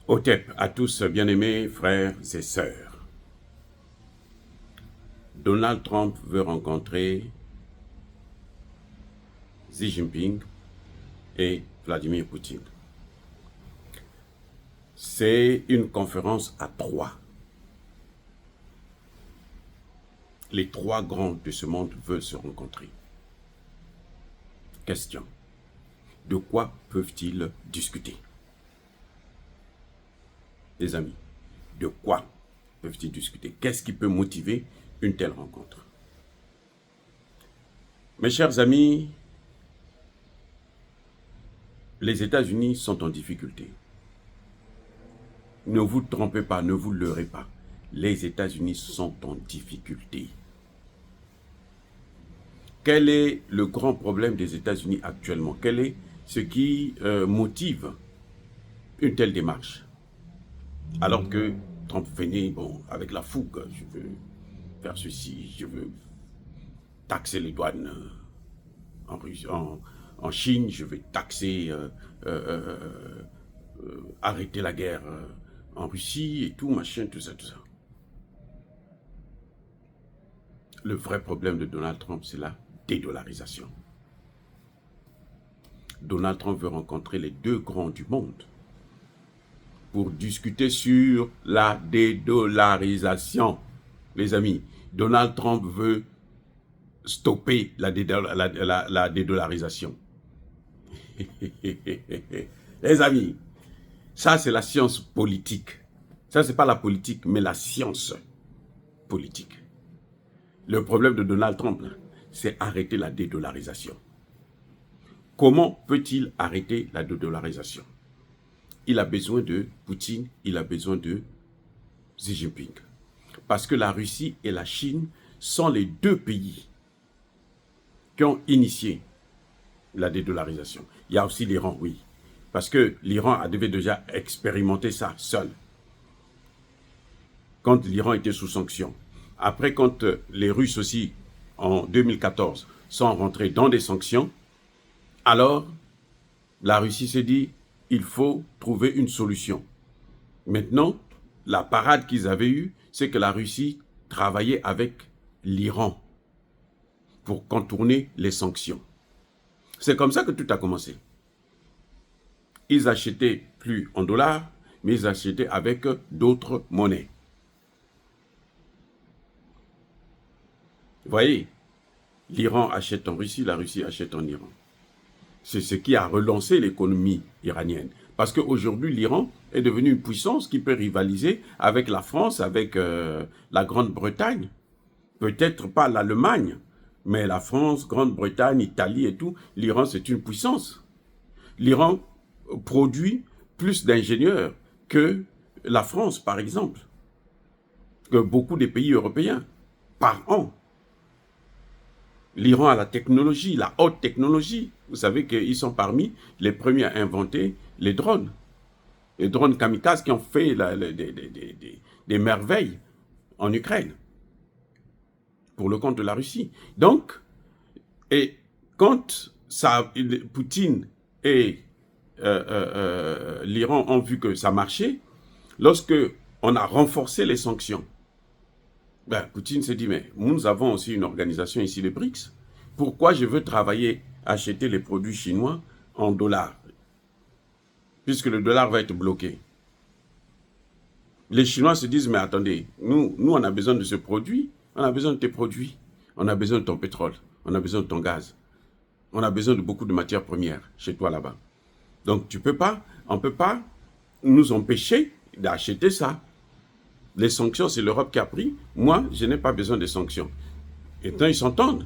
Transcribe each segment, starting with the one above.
Otep à tous, bien-aimés frères et sœurs. Donald Trump veut rencontrer Xi Jinping et Vladimir Poutine. C'est une conférence à trois. Les trois grands de ce monde veulent se rencontrer. Question. De quoi peuvent-ils discuter? Les amis, de quoi peuvent-ils discuter? Qu'est-ce qui peut motiver une telle rencontre? Mes chers amis, les États-Unis sont en difficulté. Ne vous trompez pas, ne vous leurrez pas. Les États-Unis sont en difficulté. Quel est le grand problème des États-Unis actuellement? Quel est ce qui motive une telle démarche? Alors que Trump venait, avec la fougue, je veux faire ceci, je veux taxer les douanes en Chine, je veux taxer, arrêter la guerre en Russie et tout, machin, tout ça, tout ça. Le vrai problème de Donald Trump, c'est la dédollarisation. Donald Trump veut rencontrer les deux grands du monde pour discuter sur la dédollarisation. Les amis, Donald Trump veut stopper la dédollarisation. Les amis, ça c'est la science politique. Ça c'est pas la politique, mais la science politique. Le problème de Donald Trump, c'est arrêter la dédollarisation. Comment peut-il arrêter la dédollarisation? Il a besoin de Poutine, il a besoin de Xi Jinping. Parce que la Russie et la Chine sont les deux pays qui ont initié la dédollarisation. Il y a aussi l'Iran, oui. Parce que l'Iran devait déjà expérimenter ça seul. Quand l'Iran était sous sanction. Après, quand les Russes aussi, en 2014, sont rentrés dans des sanctions, alors la Russie s'est dit, il faut trouver une solution. Maintenant, la parade qu'ils avaient eue, c'est que la Russie travaillait avec l'Iran pour contourner les sanctions. C'est comme ça que tout a commencé. Ils achetaient plus en dollars, mais ils achetaient avec d'autres monnaies. Vous voyez, l'Iran achète en Russie, la Russie achète en Iran. C'est ce qui a relancé l'économie iranienne. Parce qu'aujourd'hui, l'Iran est devenu une puissance qui peut rivaliser avec la France, avec la Grande-Bretagne. Peut-être pas l'Allemagne, mais la France, Grande-Bretagne, Italie et tout, l'Iran c'est une puissance. L'Iran produit plus d'ingénieurs que la France, par exemple, que beaucoup des pays européens, par an. L'Iran a la technologie, la haute technologie. Vous savez qu'ils sont parmi les premiers à inventer les drones. Les drones kamikazes qui ont fait des merveilles en Ukraine. Pour le compte de la Russie. Donc, et quand Poutine et l'Iran ont vu que ça marchait, lorsque on a renforcé les sanctions, Poutine s'est dit, mais nous avons aussi une organisation ici, les BRICS. Pourquoi je veux travailler, acheter les produits chinois en dollars? Puisque le dollar va être bloqué. Les Chinois se disent, mais attendez, nous on a besoin de ce produit, on a besoin de tes produits, on a besoin de ton pétrole, on a besoin de ton gaz, on a besoin de beaucoup de matières premières chez toi là-bas. Donc on ne peut pas nous empêcher d'acheter ça. Les sanctions, c'est l'Europe qui a pris. Moi, je n'ai pas besoin de sanctions. Et quand ils s'entendent,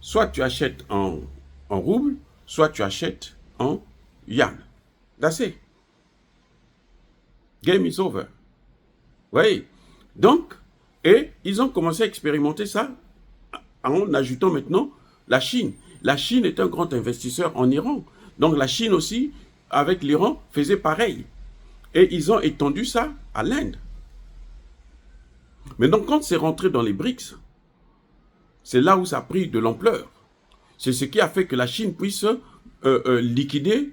soit tu achètes en rouble, soit tu achètes en yuan. That's it. Game is over. Vous voyez? Donc, et ils ont commencé à expérimenter ça en ajoutant maintenant la Chine. La Chine est un grand investisseur en Iran. Donc la Chine aussi, avec l'Iran, faisait pareil. Et ils ont étendu ça à l'Inde. Mais donc quand c'est rentré dans les BRICS, c'est là où ça a pris de l'ampleur. C'est ce qui a fait que la Chine puisse liquider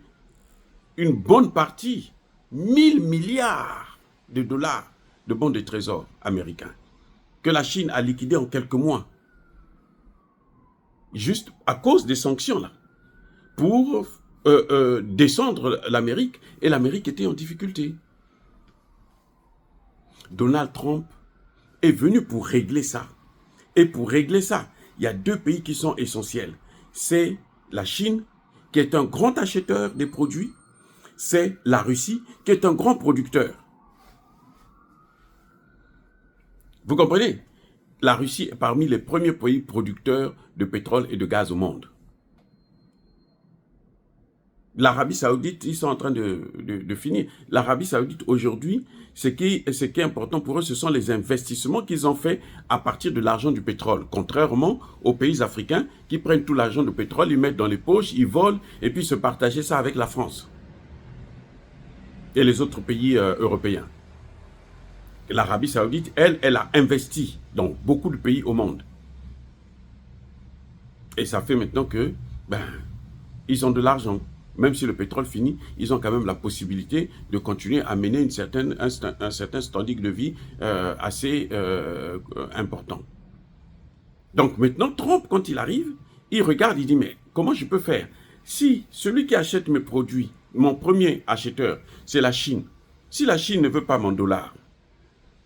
une bonne partie 1000 milliards de dollars de bons de trésor américains que la Chine a liquidés en quelques mois. Juste à cause des sanctions là. Pour descendre l'Amérique, et l'Amérique était en difficulté. Donald Trump est venu pour régler ça. Et pour régler ça, il y a deux pays qui sont essentiels. C'est la Chine, qui est un grand acheteur des produits. C'est la Russie, qui est un grand producteur. Vous comprenez? La Russie est parmi les premiers pays producteurs de pétrole et de gaz au monde. L'Arabie Saoudite, ils sont en train de finir. L'Arabie Saoudite, aujourd'hui, ce qui est important pour eux, ce sont les investissements qu'ils ont faits à partir de l'argent du pétrole. Contrairement aux pays africains qui prennent tout l'argent du pétrole, ils mettent dans les poches, ils volent, et puis se partager ça avec la France et les autres pays européens. L'Arabie Saoudite, elle a investi dans beaucoup de pays au monde. Et ça fait maintenant que, ils ont de l'argent. Même si le pétrole finit, ils ont quand même la possibilité de continuer à mener un certain standing de vie assez important. Donc maintenant, Trump, quand il arrive, il regarde, il dit, mais comment je peux faire? Si celui qui achète mes produits, mon premier acheteur, c'est la Chine. Si la Chine ne veut pas mon dollar,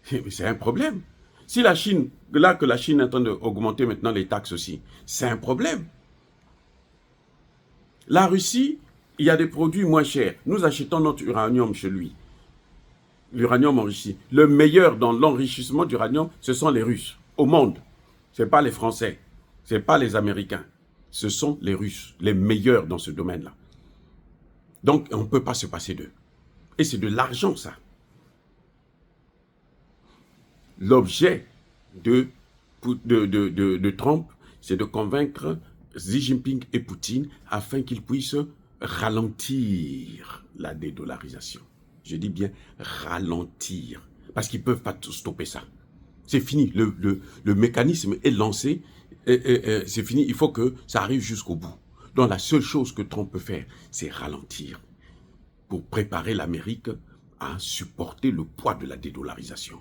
c'est un problème. Si la Chine, là que la Chine est en train d'augmenter maintenant les taxes aussi, c'est un problème. La Russie, il y a des produits moins chers. Nous achetons notre uranium chez lui. L'uranium enrichi. Le meilleur dans l'enrichissement d'uranium, ce sont les Russes. Au monde. Ce n'est pas les Français. Ce n'est pas les Américains. Ce sont les Russes. Les meilleurs dans ce domaine-là. Donc, on ne peut pas se passer d'eux. Et c'est de l'argent, ça. L'objet de Trump, c'est de convaincre Xi Jinping et Poutine afin qu'ils puissent ralentir la dédollarisation. Je dis bien ralentir, parce qu'ils ne peuvent pas stopper ça. C'est fini, le mécanisme est lancé, c'est fini, il faut que ça arrive jusqu'au bout. Donc la seule chose que Trump peut faire, c'est ralentir, pour préparer l'Amérique à supporter le poids de la dédollarisation.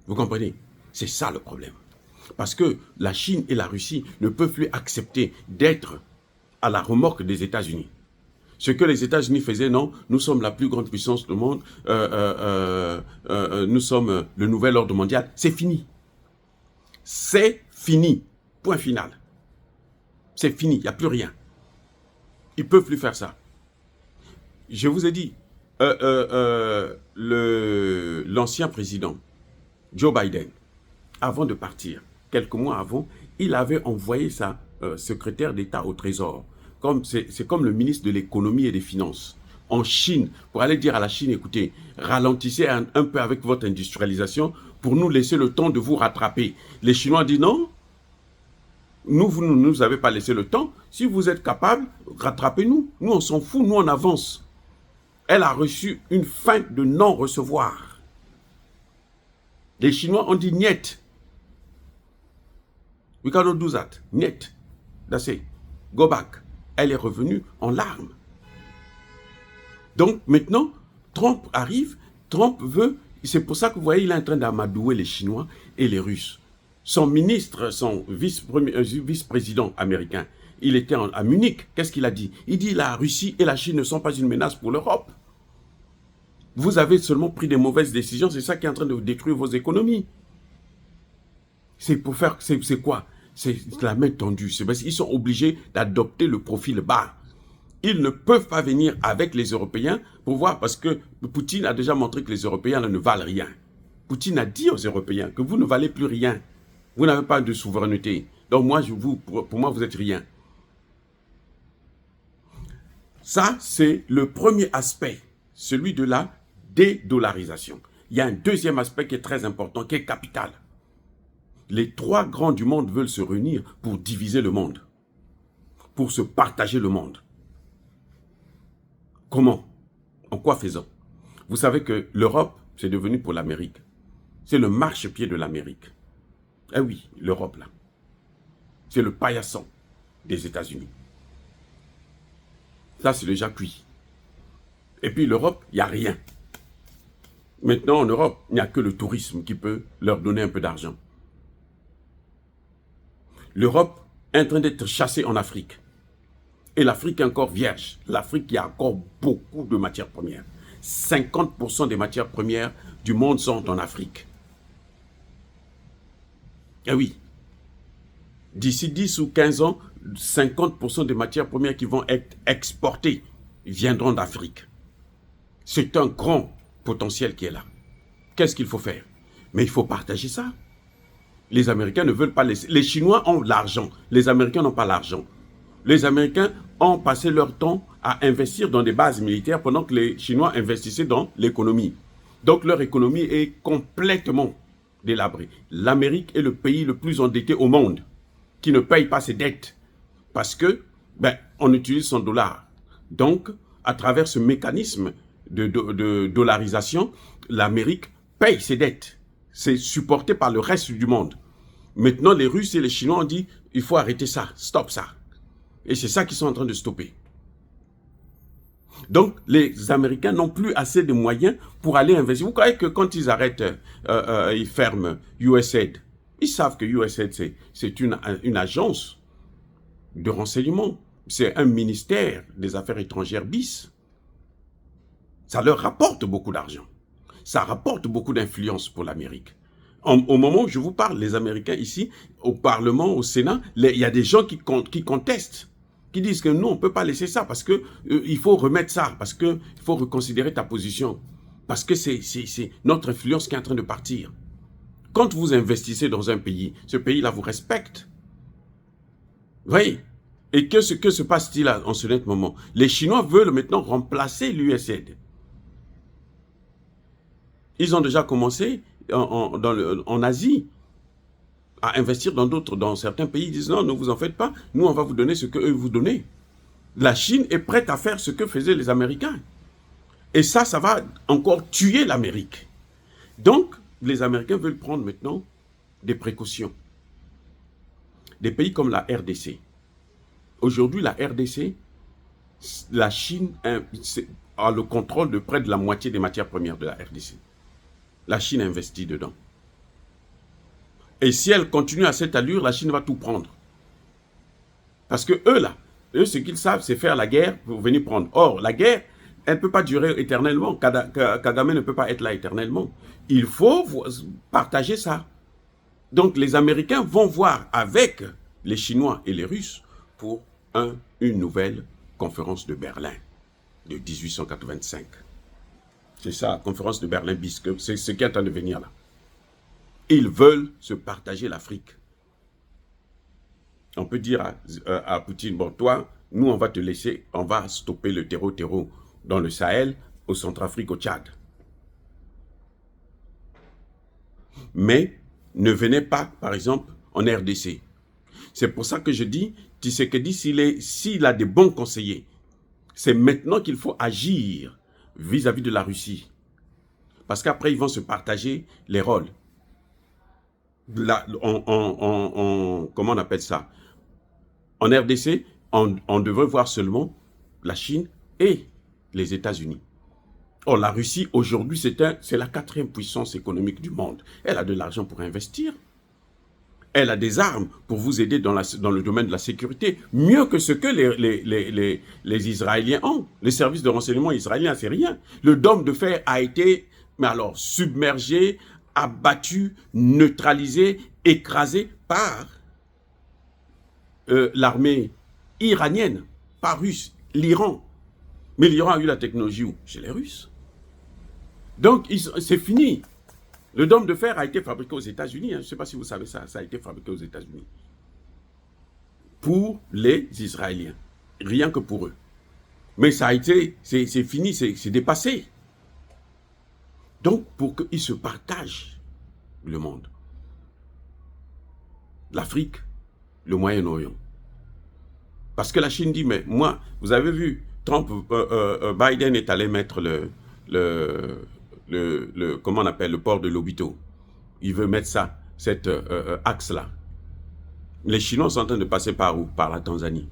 Vous comprenez? C'est ça le problème. Parce que la Chine et la Russie ne peuvent plus accepter d'être à la remorque des États-Unis. Ce que les États-Unis faisaient, non, nous sommes la plus grande puissance du monde, nous sommes le nouvel ordre mondial, c'est fini. C'est fini. Point final. C'est fini, il n'y a plus rien. Ils ne peuvent plus faire ça. Je vous ai dit, l'ancien président, Joe Biden, avant de partir, quelques mois avant, il avait envoyé sa secrétaire d'État au Trésor. C'est comme le ministre de l'économie et des finances en Chine, pour aller dire à la Chine, écoutez, ralentissez un peu avec votre industrialisation pour nous laisser le temps de vous rattraper. Les Chinois disent non, vous ne nous avez pas laissé le temps. Si vous êtes capable, rattrapez-nous. Nous, on s'en fout, nous, on avance. Elle a reçu une fin de non-recevoir. Les Chinois ont dit niet. We cannot do that. Niet. That's it. Go back. Elle est revenue en larmes. Donc maintenant, Trump arrive, Trump veut, c'est pour ça que vous voyez, il est en train d'amadouer les Chinois et les Russes. Son ministre, son vice-président américain, il était à Munich, qu'est-ce qu'il a dit? Il dit la Russie et la Chine ne sont pas une menace pour l'Europe. Vous avez seulement pris des mauvaises décisions, c'est ça qui est en train de détruire vos économies. C'est pour faire, c'est quoi? C'est la main tendue. C'est parce qu'ils sont obligés d'adopter le profil bas. Ils ne peuvent pas venir avec les Européens pour voir, parce que Poutine a déjà montré que les Européens ne valent rien. Poutine a dit aux Européens que vous ne valez plus rien. Vous n'avez pas de souveraineté. Donc moi, pour moi, vous êtes rien. Ça, c'est le premier aspect, celui de la dédollarisation. Il y a un deuxième aspect qui est très important, qui est capital. Les trois grands du monde veulent se réunir pour diviser le monde, pour se partager le monde. Comment? En quoi faisant? Vous savez que l'Europe, c'est devenu pour l'Amérique. C'est le marchepied de l'Amérique. Eh oui, l'Europe là. C'est le paillasson des États-Unis. Ça, c'est déjà cuit. Et puis l'Europe, il n'y a rien. Maintenant, en Europe, il n'y a que le tourisme qui peut leur donner un peu d'argent. L'Europe est en train d'être chassée en Afrique. Et l'Afrique est encore vierge. L'Afrique, il y a encore beaucoup de matières premières. 50% des matières premières du monde sont en Afrique. Eh oui. D'ici 10 ou 15 ans, 50% des matières premières qui vont être exportées viendront d'Afrique. C'est un grand potentiel qui est là. Qu'est-ce qu'il faut faire? Mais il faut partager ça. Les Américains ne veulent pas laisser. Les Chinois ont l'argent. Les Américains n'ont pas l'argent. Les Américains ont passé leur temps à investir dans des bases militaires pendant que les Chinois investissaient dans l'économie. Donc leur économie est complètement délabrée. L'Amérique est le pays le plus endetté au monde qui ne paye pas ses dettes parce que on utilise son dollar. Donc, à travers ce mécanisme de dollarisation, l'Amérique paye ses dettes. C'est supporté par le reste du monde. Maintenant, les Russes et les Chinois ont dit, il faut arrêter ça, stop ça. Et c'est ça qu'ils sont en train de stopper. Donc, les Américains n'ont plus assez de moyens pour aller investir. Vous croyez que quand ils arrêtent, ils ferment USAID, ils savent que USAID, c'est une agence de renseignement. C'est un ministère des Affaires étrangères bis. Ça leur rapporte beaucoup d'argent. Ça rapporte beaucoup d'influence pour l'Amérique. Au moment où je vous parle, les Américains ici, au Parlement, au Sénat, il y a des gens qui contestent, qui disent que non, on ne peut pas laisser ça, parce que il faut remettre ça, parce qu'il faut reconsidérer ta position, parce que c'est notre influence qui est en train de partir. Quand vous investissez dans un pays, ce pays-là vous respecte. Oui. Et que se passe-t-il en ce net moment? Les Chinois veulent maintenant remplacer l'USAID. Ils ont déjà commencé en Asie à investir dans certains pays. Ils disent non, ne vous en faites pas, nous on va vous donner ce qu'eux vous donnent. La Chine est prête à faire ce que faisaient les Américains. Et ça va encore tuer l'Amérique. Donc, les Américains veulent prendre maintenant des précautions. Des pays comme la RDC. Aujourd'hui, la RDC, la Chine a le contrôle de près de la moitié des matières premières de la RDC. La Chine investit dedans. Et si elle continue à cette allure, la Chine va tout prendre. Parce que eux, ce qu'ils savent, c'est faire la guerre pour venir prendre. Or, la guerre, elle ne peut pas durer éternellement. Kagame ne peut pas être là éternellement. Il faut partager ça. Donc, les Américains vont voir avec les Chinois et les Russes pour une nouvelle conférence de Berlin de 1885. C'est ça, conférence de Berlin bis, c'est ce qui est en train de venir là. Ils veulent se partager l'Afrique. On peut dire à Poutine, bon, toi, nous, on va te laisser, on va stopper le terreau dans le Sahel, au Centrafrique, au Tchad. Mais ne venez pas, par exemple, en RDC. C'est pour ça que je dis, Tshisekedi, s'il a des bons conseillers, c'est maintenant qu'il faut agir vis-à-vis de la Russie. Parce qu'après, ils vont se partager les rôles. Là, comment on appelle ça? En RDC, on devrait voir seulement la Chine et les États-Unis. Or, la Russie, aujourd'hui, c'est la 4e puissance économique du monde. Elle a de l'argent pour investir. Elle a des armes pour vous aider dans le domaine de la sécurité, mieux que ce que les Israéliens ont. Les services de renseignement israéliens, c'est rien. Le dôme de fer a été, mais alors, submergé, abattu, neutralisé, écrasé par l'armée iranienne, pas russe, l'Iran. Mais l'Iran a eu la technologie où? Chez les Russes. Donc, c'est fini. Le dôme de fer a été fabriqué aux États-Unis. Je ne sais pas si vous savez ça. Ça a été fabriqué aux États-Unis. Pour les Israéliens. Rien que pour eux. Mais ça a été, c'est fini, c'est dépassé. Donc, pour qu'ils se partagent le monde. L'Afrique, le Moyen-Orient. Parce que la Chine dit, mais moi, vous avez vu, Biden est allé mettre comment on appelle, le port de Lobito. Il veut mettre ça, cet axe-là. Les Chinois sont en train de passer par où? Par la Tanzanie.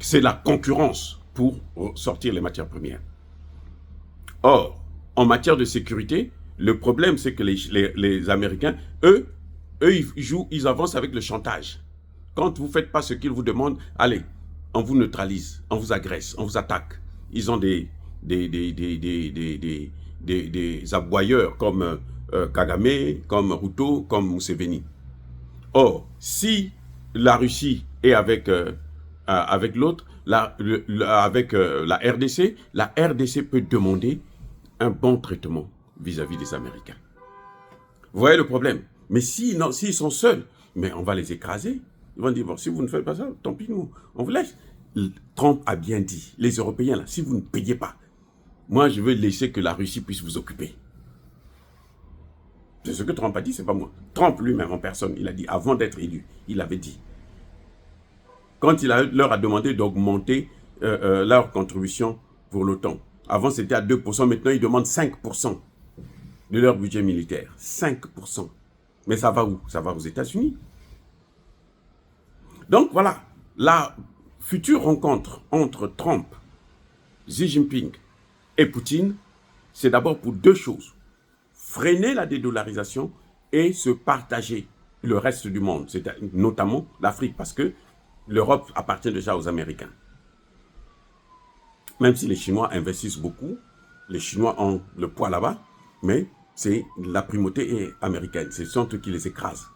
C'est la concurrence pour sortir les matières premières. Or, en matière de sécurité, le problème, c'est que les Américains, eux, ils avancent avec le chantage. Quand vous ne faites pas ce qu'ils vous demandent, allez, on vous neutralise, on vous agresse, on vous attaque. Ils ont des aboyeurs comme Kagame, comme Ruto, comme Museveni. Or, si la Russie est avec l'autre, avec la RDC peut demander un bon traitement vis-à-vis des Américains. Vous voyez le problème? Mais s'ils sont seuls, mais on va les écraser. Ils vont dire, bon, si vous ne faites pas ça, tant pis, nous, on vous laisse. Trump a bien dit, les Européens, là, si vous ne payez pas, moi, je veux laisser que la Russie puisse vous occuper. C'est ce que Trump a dit, c'est pas moi. Trump lui-même en personne, il a dit, avant d'être élu, il avait dit. Quand leur a demandé d'augmenter leur contribution pour l'OTAN, avant c'était à 2%, maintenant ils demandent 5% de leur budget militaire. 5%. Mais ça va où? Ça va aux États-Unis. Donc voilà, la future rencontre entre Trump, Xi Jinping et Poutine, c'est d'abord pour deux choses. Freiner la dédollarisation et se partager le reste du monde, notamment l'Afrique, parce que l'Europe appartient déjà aux Américains. Même si les Chinois investissent beaucoup, les Chinois ont le poids là-bas, mais la primauté est américaine, ce sont eux qui les écrasent.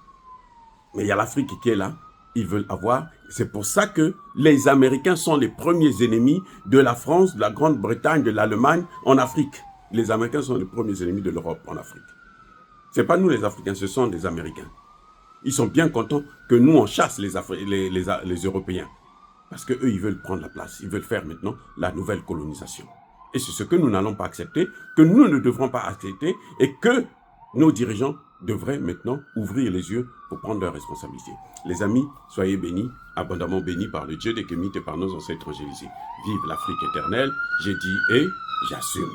Mais il y a l'Afrique qui est là, ils veulent avoir, c'est pour ça que les Américains sont les premiers ennemis de la France, de la Grande-Bretagne, de l'Allemagne en Afrique. Les Américains sont les premiers ennemis de l'Europe en Afrique. Ce n'est pas nous les Africains, ce sont les Américains. Ils sont bien contents que nous, on chasse les Européens. Parce qu'eux, ils veulent prendre la place. Ils veulent faire maintenant la nouvelle colonisation. Et c'est ce que nous n'allons pas accepter, que nous ne devrons pas accepter, et que nos dirigeants devraient maintenant ouvrir les yeux pour prendre leurs responsabilités. Les amis, soyez bénis, abondamment bénis par le Dieu des Kémites et par nos ancêtres angélisés. Vive l'Afrique éternelle, j'ai dit et j'assume.